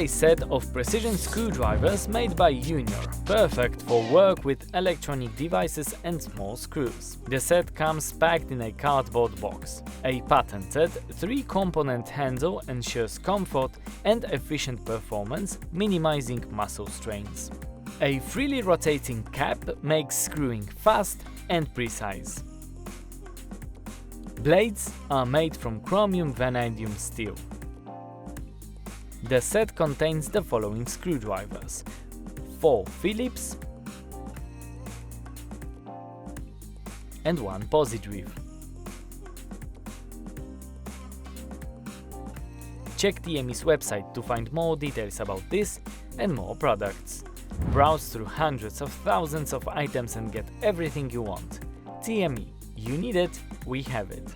a set of precision screwdrivers made by Unior, perfect for work with electronic devices and small screws. The set comes packed in a cardboard box. A patented 3-component handle ensures comfort and efficient performance, minimizing muscle strains. A freely rotating cap makes screwing fast and precise. Blades are made from chromium vanadium steel. The set contains the following screwdrivers: 4 Phillips and 1 Posi-drive. Check TME's website to find more details about this and more products. Browse through hundreds of thousands of items and get everything you want. TME, you need it, we have it.